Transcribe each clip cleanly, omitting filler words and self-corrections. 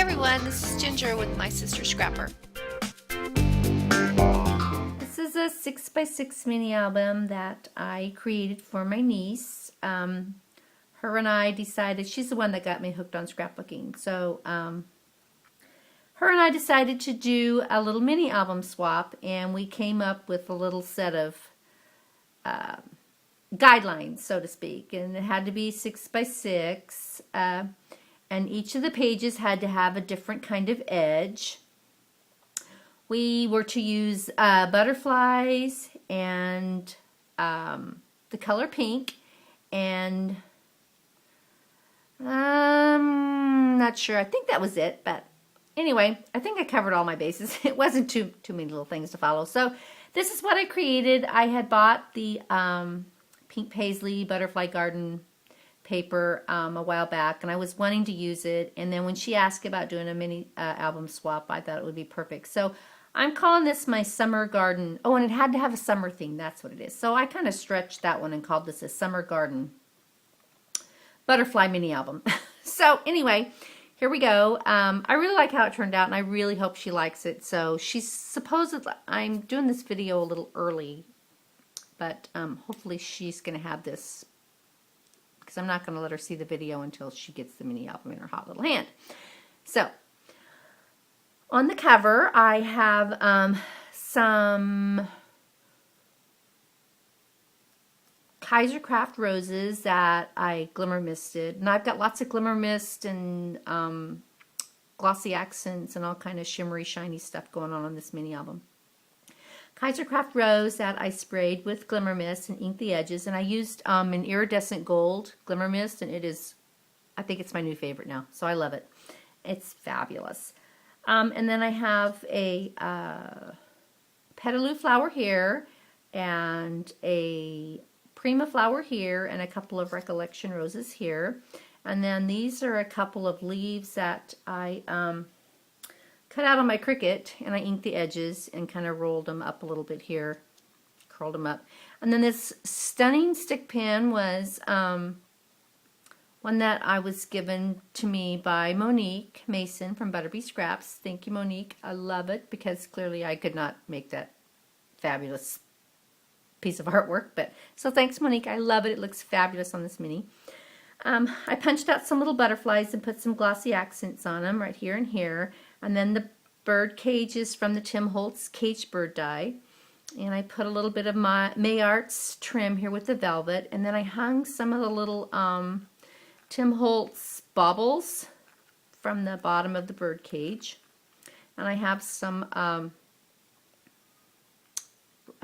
everyone, this is Ginger with my sister Scrapper. This is a 6x6 mini album that I created for my niece. Her and I decided, she's the one that got me hooked on scrapbooking, so her and I decided to do a little mini album swap, and we came up with a little set of guidelines, so to speak, and it had to be 6x6, and each of the pages had to have a different kind of edge. We were to use butterflies and the color pink, and not sure, I think that was it, but anyway, I think I covered all my bases. It wasn't too many little things to follow. So this is what I created. I had bought the pink paisley butterfly garden paper a while back, and I was wanting to use it, and then when she asked about doing a mini album swap, I thought it would be perfect. So I'm calling this my summer garden. Oh, and it had to have a summer theme. That's what it is. So I kind of stretched that one and called this a summer garden butterfly mini album. So anyway, here we go. I really like how it turned out, and I really hope she likes it. So she's supposedly, I'm doing this video a little early, but hopefully she's going to have this, because I'm not going to let her see the video until she gets the mini album in her hot little hand. So on the cover, I have some Kaiser Craft roses that I glimmer misted, and I've got lots of glimmer mist and glossy accents and all kind of shimmery, shiny stuff going on this mini album. Kaiser Craft rose that I sprayed with glimmer mist and inked the edges, and I used an iridescent gold glimmer mist, and it is, I think it's my new favorite now, so I love it. It's fabulous. And then I have a petaloo flower here, and a prima flower here, and a couple of recollection roses here. And then these are a couple of leaves that I cut out on my Cricut, and I inked the edges and kind of rolled them up a little bit here, curled them up. And then this stunning stick pin was one that I was given to me by Monique Mason from Butterbee Scraps. Thank you, Monique. I love it, because clearly I could not make that fabulous piece of artwork. But so thanks, Monique. I love it. It looks fabulous on this mini. I punched out some little butterflies and put some glossy accents on them right here and here. And then the bird cages from the Tim Holtz cage bird die. And I put a little bit of my May Arts trim here with the velvet. And then I hung some of the little Tim Holtz baubles from the bottom of the bird cage. And I have some, I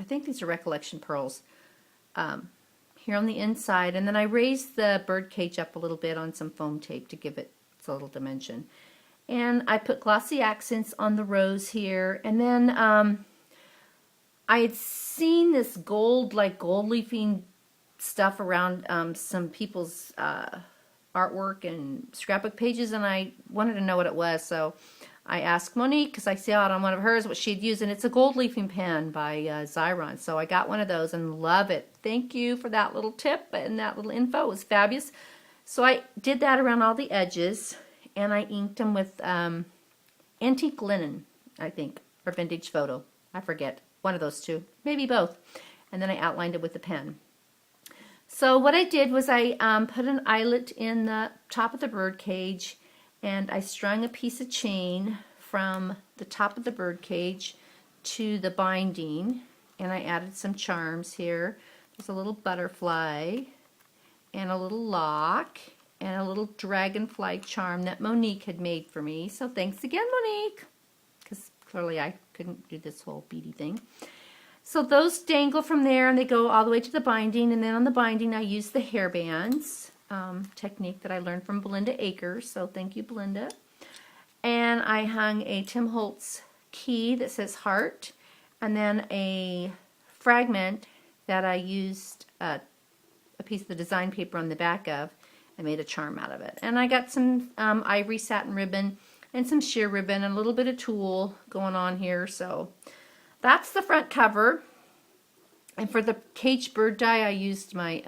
think these are recollection pearls, here on the inside. And then I raised the bird cage up a little bit on some foam tape to give it a little dimension. And I put glossy accents on the rose here. And then I had seen this gold, like gold leafing stuff around some people's artwork and scrapbook pages, and I wanted to know what it was, so I asked Monique, because I saw it on one of hers, what she'd used, and it's a gold leafing pen by Xyron, so I got one of those and love it. Thank you for that little tip and that little info. It was fabulous. So I did that around all the edges, and I inked them with antique linen, I think, or vintage photo. I forget. One of those two. Maybe both. And then I outlined it with the pen. So what I did was I put an eyelet in the top of the bird cage, and I strung a piece of chain from the top of the bird cage to the binding, and I added some charms here. There's a little butterfly and a little lock and a little dragonfly charm that Monique had made for me. So thanks again, Monique, because clearly I couldn't do this whole beady thing. So those dangle from there, and they go all the way to the binding, and then on the binding I use the hair bands technique that I learned from Belinda Akers, so thank you, Belinda. And I hung a Tim Holtz key that says heart, and then a fragment that I used a piece of the design paper on the back of, and made a charm out of it. And I got some ivory satin ribbon and some sheer ribbon and a little bit of tulle going on here, so that's the front cover. And for the cage bird die, I used my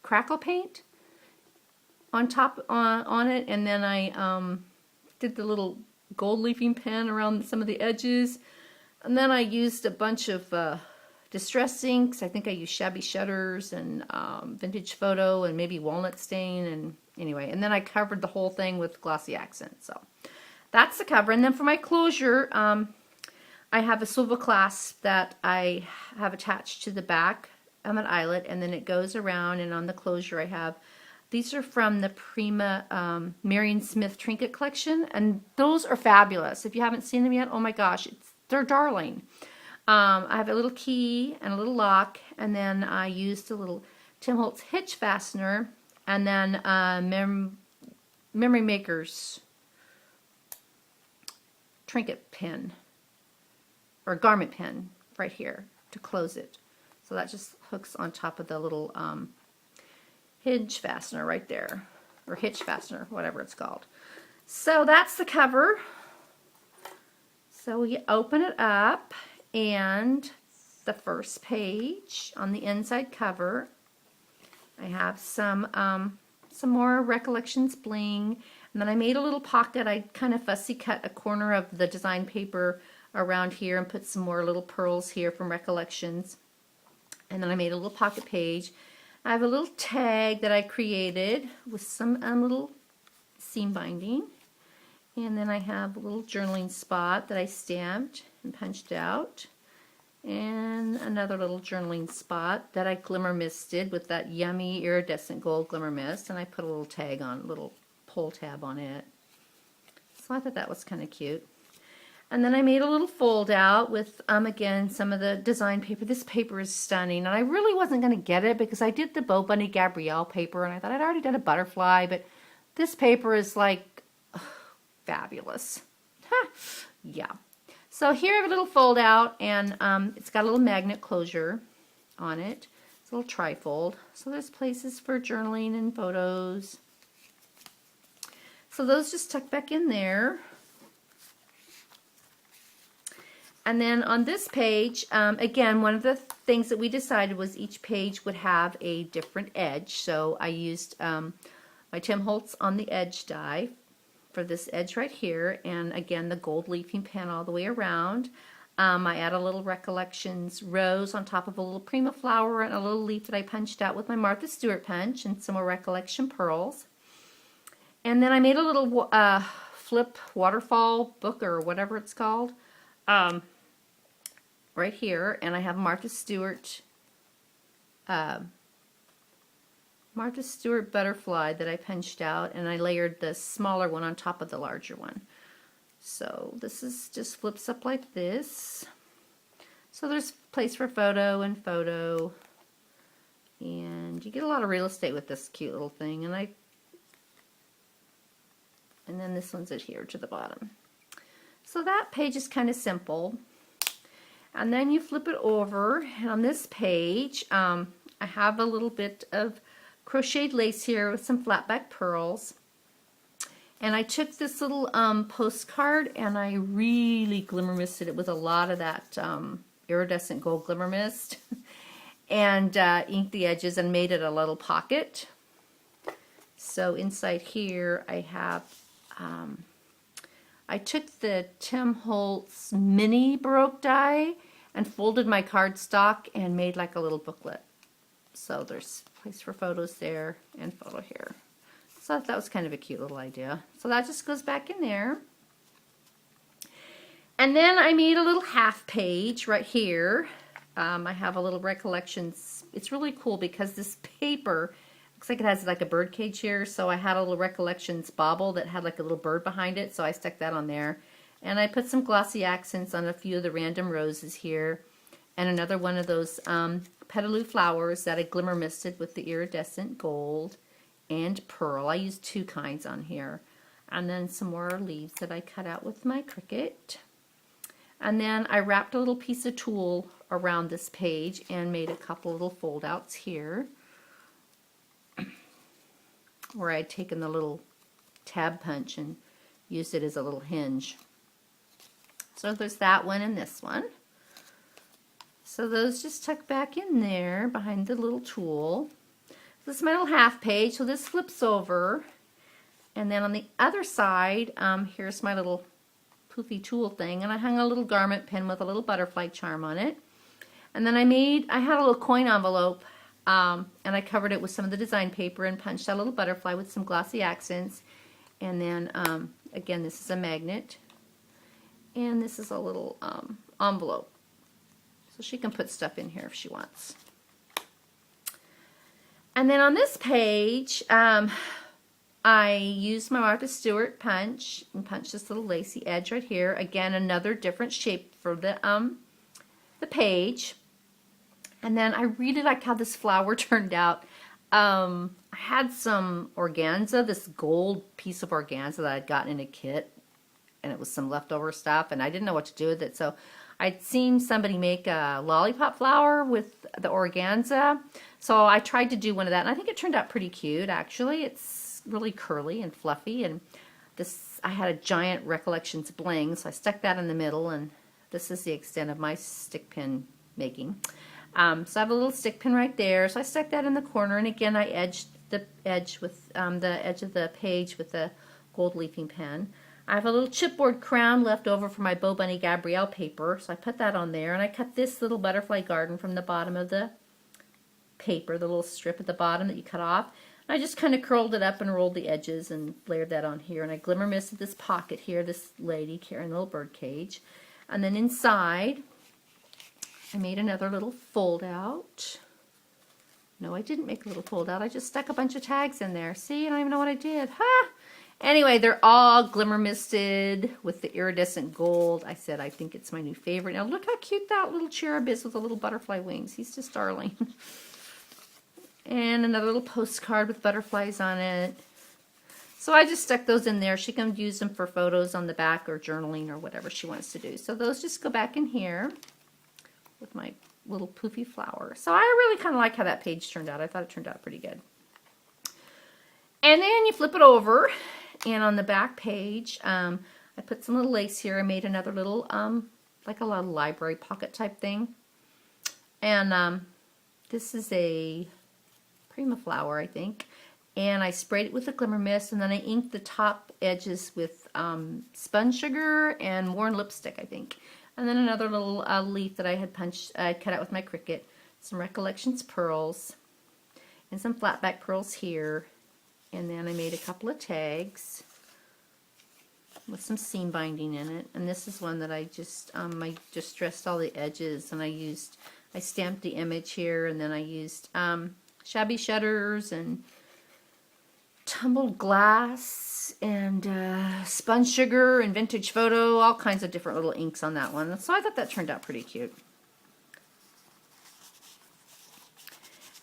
crackle paint, on top on it, and then I did the little gold leafing pen around some of the edges, and then I used a bunch of distress inks. I think I used Shabby Shutters and Vintage Photo and maybe Walnut Stain, and anyway, and then I covered the whole thing with glossy accent. So that's the cover. And then for my closure, I have a swivel clasp that I have attached to the back of an eyelet, and then it goes around, and on the closure I have, these are from the Prima Marion Smith Trinket Collection, and those are fabulous. If you haven't seen them yet, oh my gosh, they're darling. I have a little key and a little lock, and then I used a little Tim Holtz hitch fastener, and then Memory Maker's trinket pin, or garment pin right here to close it. So that just hooks on top of the little hinge fastener right there, or hitch fastener, whatever it's called. So that's the cover. So you open it up, and the first page on the inside cover, I have some more Recollections bling, and then I made a little pocket. I kind of fussy cut a corner of the design paper around here and put some more little pearls here from Recollections. And then I made a little pocket page. I have a little tag that I created with some little seam binding. And then I have a little journaling spot that I stamped and punched out. And another little journaling spot that I glimmer misted with that yummy iridescent gold glimmer mist. And I put a little tag on, a little pull tab on it. So I thought that was kind of cute. And then I made a little fold out with, again, some of the design paper. This paper is stunning, and I really wasn't going to get it because I did the Bo Bunny Gabrielle paper, and I thought I'd already done a butterfly, but this paper is like fabulous. Yeah. So here I have a little fold out, and it's got a little magnet closure on it. It's a little trifold. So there's places for journaling and photos. So those just tuck back in there. And then on this page, again, one of the things that we decided was each page would have a different edge. So I used my Tim Holtz on the edge die for this edge right here. And again, the gold leafing pen all the way around. I add a little Recollections rose on top of a little Prima flower and a little leaf that I punched out with my Martha Stewart punch and some more Recollection pearls. And then I made a little flip waterfall book or whatever it's called. Right here, and I have Martha Stewart butterfly that I punched out, and I layered the smaller one on top of the larger one. So this is just flips up like this. So there's place for photo, and you get a lot of real estate with this cute little thing. And then this one's adhered to the bottom. So that page is kind of simple. And then you flip it over, and on this page, I have a little bit of crocheted lace here with some flat back pearls. And I took this little postcard, and I really glimmer misted it with a lot of that iridescent gold glimmer mist, and inked the edges and made it a little pocket. So inside here, I have I took the Tim Holtz mini Baroque die and folded my cardstock and made like a little booklet. So there's place for photos there and photo here. So I thought that was kind of a cute little idea. So that just goes back in there. And then I made a little half page right here. I have a little Recollections. It's really cool because this paper looks like it has like a bird cage here, so I had a little Recollections bauble that had like a little bird behind it, so I stuck that on there. And I put some glossy accents on a few of the random roses here, and another one of those petaloo flowers that I glimmer misted with the iridescent gold and pearl. I used two kinds on here. And then some more leaves that I cut out with my Cricut. And then I wrapped a little piece of tulle around this page and made a couple little fold outs here, where I'd taken the little tab punch and used it as a little hinge. So there's that one and this one. So those just tuck back in there behind the little tulle. This is my little half page, so this flips over. And then on the other side, here's my little poofy tool thing, and I hung a little garment pin with a little butterfly charm on it. And then I had a little coin envelope, and I covered it with some of the design paper and punched out a little butterfly with some glossy accents. And then, again, this is a magnet. And this is a little envelope. So she can put stuff in here if she wants. And then on this page, I used my Martha Stewart punch and punched this little lacy edge right here. Again, another different shape for the page. And then I really like how this flower turned out. I had some organza, this gold piece of organza that I'd gotten in a kit, and it was some leftover stuff, and I didn't know what to do with it. So I'd seen somebody make a lollipop flower with the organza. So I tried to do one of that, and I think it turned out pretty cute, actually. It's really curly and fluffy, and this, I had a giant Recollections bling, so I stuck that in the middle, and this is the extent of my stick pin making. So I have a little stick pin right there, so I stuck that in the corner, and again I edged the edge with the edge of the page with the gold leafing pen. I have a little chipboard crown left over from my Bo Bunny Gabrielle paper, so I put that on there, and I cut this little butterfly garden from the bottom of the paper, the little strip at the bottom that you cut off. And I just kind of curled it up and rolled the edges and layered that on here, and I glimmer misted this pocket here, this lady carrying a little bird cage. And then inside, I made another little fold out. No, I didn't make a little fold out. I just stuck a bunch of tags in there. See, I don't even know what I did. Ha! Anyway, they're all glimmer misted with the iridescent gold. I said I think it's my new favorite. Now look how cute that little cherub is with the little butterfly wings. He's just darling. And another little postcard with butterflies on it. So I just stuck those in there. She can use them for photos on the back or journaling or whatever she wants to do. So those just go back in here with my little poofy flower. So I really kind of like how that page turned out. I thought it turned out pretty good. And then you flip it over, and on the back page, I put some little lace here. I made another little, like a little library pocket type thing. And this is a Prima flower, I think. And I sprayed it with a glimmer mist, and then I inked the top edges with spun sugar and worn lipstick, I think. And then another little leaf that I had cut out with my Cricut. Some Recollections pearls, and some flatback pearls here. And then I made a couple of tags with some seam binding in it. And this is one that I just distressed all the edges, and I stamped the image here, and then I used shabby shutters and tumbled glass and spun sugar and vintage photo, all kinds of different little inks on that one. So I thought that turned out pretty cute.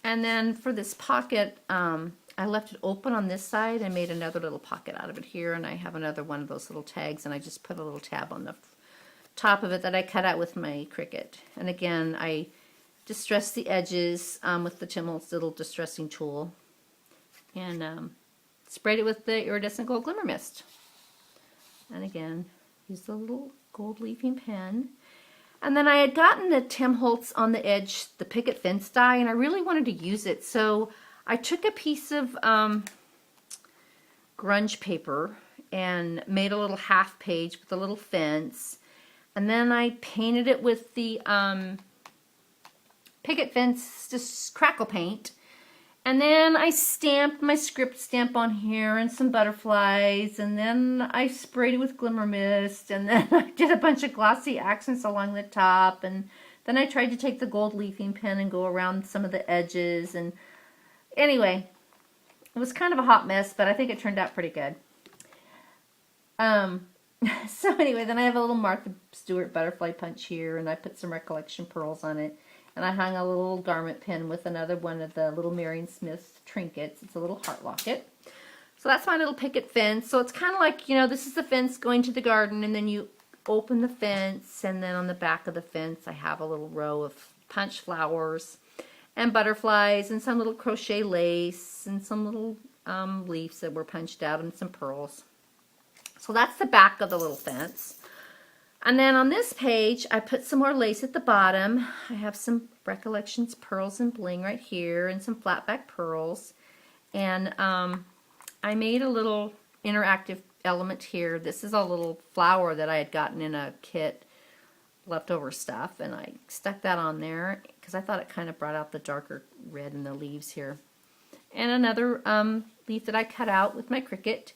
And then for this pocket, I left it open on this side and made another little pocket out of it here, and I have another one of those little tags, and I just put a little tab on the top of it that I cut out with my Cricut. And again, I distressed the edges with the Timmel's little distressing tool, and sprayed it with the iridescent gold glimmer mist. And again, use the little gold leafing pen. And then I had gotten the Tim Holtz on the edge, the picket fence die, and I really wanted to use it. So I took a piece of grunge paper and made a little half page with a little fence. And then I painted it with the picket fence, just crackle paint. And then I stamped my script stamp on here and some butterflies, and then I sprayed it with glimmer mist, and then I did a bunch of glossy accents along the top, and then I tried to take the gold leafing pen and go around some of the edges, and anyway, it was kind of a hot mess, but I think it turned out pretty good. So anyway, then I have a little Martha Stewart butterfly punch here, and I put some Recollection pearls on it. And I hung a little garment pin with another one of the little Marion Smith trinkets. It's a little heart locket. So that's my little picket fence. So it's kind of like, you know, this is the fence going to the garden, and then you open the fence, and then on the back of the fence I have a little row of punch flowers and butterflies and some little crochet lace and some little leaves that were punched out and some pearls. So that's the back of the little fence. And then on this page, I put some more lace at the bottom. I have some Recollections pearls and bling right here and some flat back pearls. And I made a little interactive element here. This is a little flower that I had gotten in a kit, leftover stuff, and I stuck that on there because I thought it kind of brought out the darker red in the leaves here. And another leaf that I cut out with my Cricut.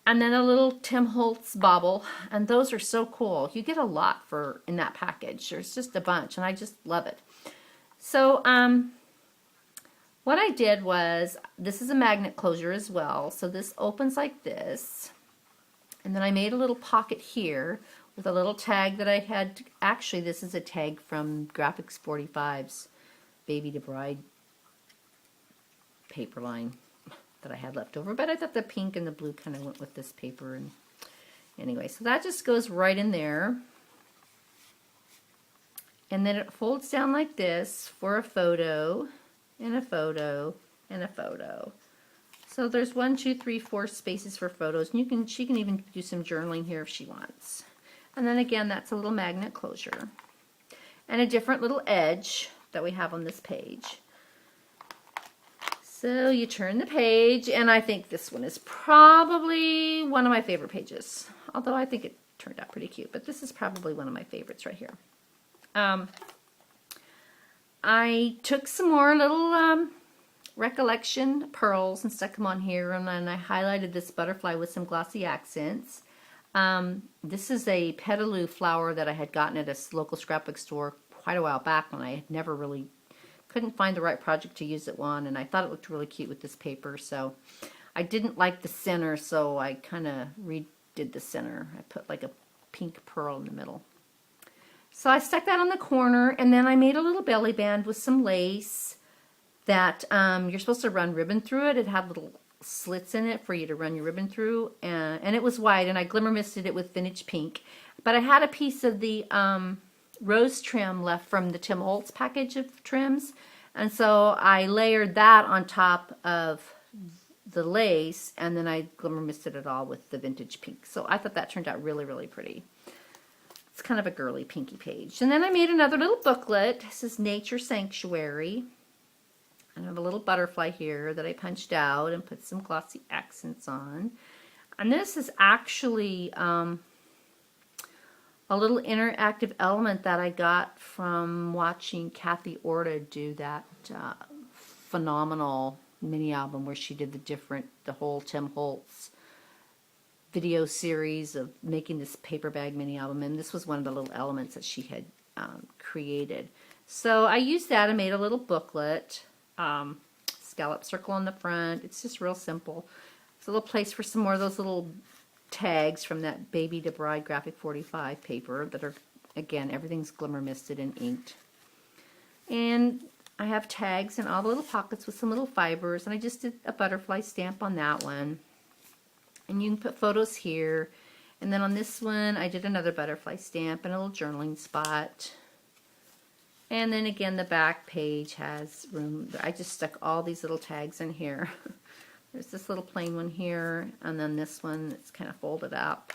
And then a little Tim Holtz bauble, and those are so cool. You get a lot for in that package. There's just a bunch, and I just love it. So what I did was, this is a magnet closure as well. So this opens like this, and then I made a little pocket here with a little tag that I had. Actually, this is a tag from Graphics 45's Baby to Bride paper line that I had left over, but I thought the pink and the blue kind of went with this paper. And anyway, so that just goes right in there, and then it folds down like this for a photo and a photo and a photo. So there's 1, 2, 3, 4 spaces for photos, and she can even do some journaling here if she wants. And then again, that's a little magnet closure and a different little edge that we have on this page. So you turn the page, and I think this one is probably one of my favorite pages. Although I think it turned out pretty cute, but this is probably one of my favorites right here. I took some more little Recollection pearls and stuck them on here, and then I highlighted this butterfly with some glossy accents. This is a petaloo flower that I had gotten at a local scrapbook store quite a while back when I had never really couldn't find the right project to use it on, and I thought it looked really cute with this paper. So I didn't like the center, so I kind of redid the center. I put like a pink pearl in the middle. So I stuck that on the corner, and then I made a little belly band with some lace that you're supposed to run ribbon through it. It had little slits in it for you to run your ribbon through, and it was white, and I glimmer misted it with vintage pink. But I had a piece of the rose trim left from the Tim Holtz package of trims, and so I layered that on top of the lace, and then I glimmer misted it all with the vintage pink. So I thought that turned out really, really pretty. It's kind of a girly pinky page. And then I made another little booklet. This is Nature Sanctuary. I have a little butterfly here that I punched out and put some glossy accents on. And this is actually a little interactive element that I got from watching Kathy Orta do that phenomenal mini album where she did the whole Tim Holtz video series of making this paper bag mini album, and this was one of the little elements that she had created. So I used that and made a little booklet, scallop circle on the front. It's just real simple. It's a little place for some more of those little tags from that Baby to Bride Graphic 45 paper that are, again, everything's glimmer misted and inked. And I have tags in all the little pockets with some little fibers, and I just did a butterfly stamp on that one. And you can put photos here. And then on this one, I did another butterfly stamp and a little journaling spot. And then again, the back page has room. I just stuck all these little tags in here. There's this little plain one here, and then this one that's kind of folded up.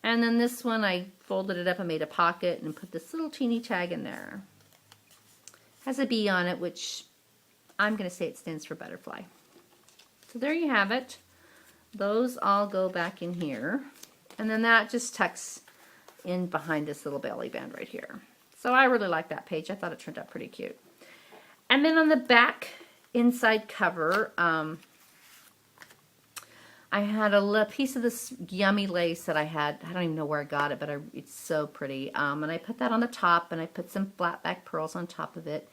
And then this one, I folded it up and made a pocket and put this little teeny tag in there. Has a bee on it, which I'm going to say it stands for butterfly. So there you have it. Those all go back in here. And then that just tucks in behind this little belly band right here. So I really like that page. I thought it turned out pretty cute. And then on the back inside cover, I had a piece of this yummy lace that I had. I don't even know where I got it, but it's so pretty. And I put that on the top, and I put some flat back pearls on top of it.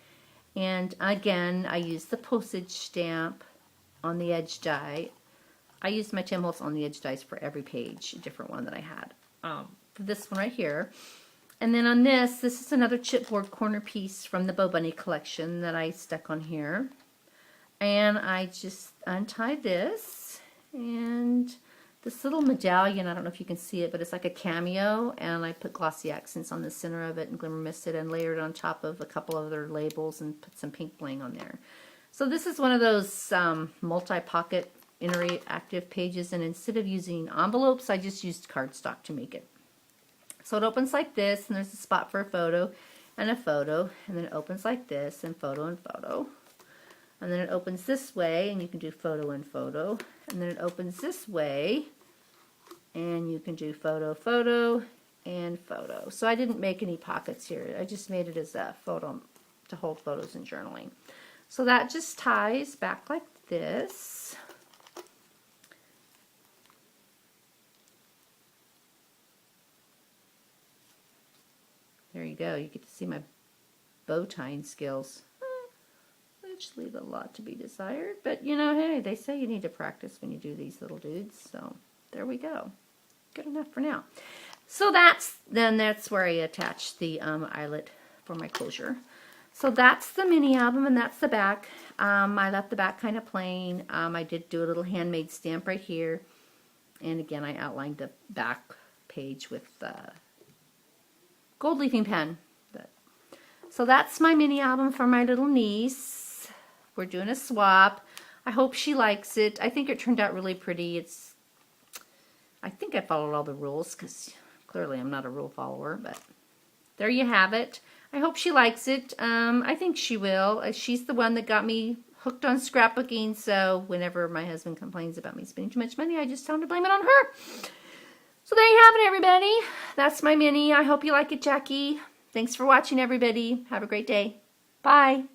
And again, I used the postage stamp on the edge die. I used my Tim Holtz on the edge dies for every page, a different one that I had. For this one right here. And then on this is another chipboard corner piece from the Bo Bunny collection that I stuck on here. And I just untied this. And this little medallion, I don't know if you can see it, but it's like a cameo, and I put glossy accents on the center of it and glimmer misted and layered it on top of a couple other labels and put some pink bling on there. So this is one of those multi-pocket interactive pages, and instead of using envelopes, I just used cardstock to make it. So it opens like this, and there's a spot for a photo, and then it opens like this, and photo and photo. And then it opens this way, and you can do photo and photo. And then it opens this way, and you can do photo, photo, and photo. So I didn't make any pockets here. I just made it as a photo to hold photos and journaling. So that just ties back like this. There you go. You get to see my bow tying skills. Which leave a lot to be desired. But, you know, hey, they say you need to practice when you do these little dudes. So, there we go. Good enough for now. So, that's where I attach the eyelet for my closure. So, that's the mini album, and that's the back. I left the back kind of plain. I did do a little handmade stamp right here. And, again, I outlined the back page with gold leafing pen. So that's my mini album for my little niece. We're doing a swap. I hope she likes it. I think it turned out really pretty. I think I followed all the rules because clearly I'm not a rule follower, but there you have it. I hope she likes it. I think she will. She's the one that got me hooked on scrapbooking, so whenever my husband complains about me spending too much money, I just tell him to blame it on her. So there you have it, everybody. That's my mini. I hope you like it, Jackie. Thanks for watching, everybody. Have a great day. Bye.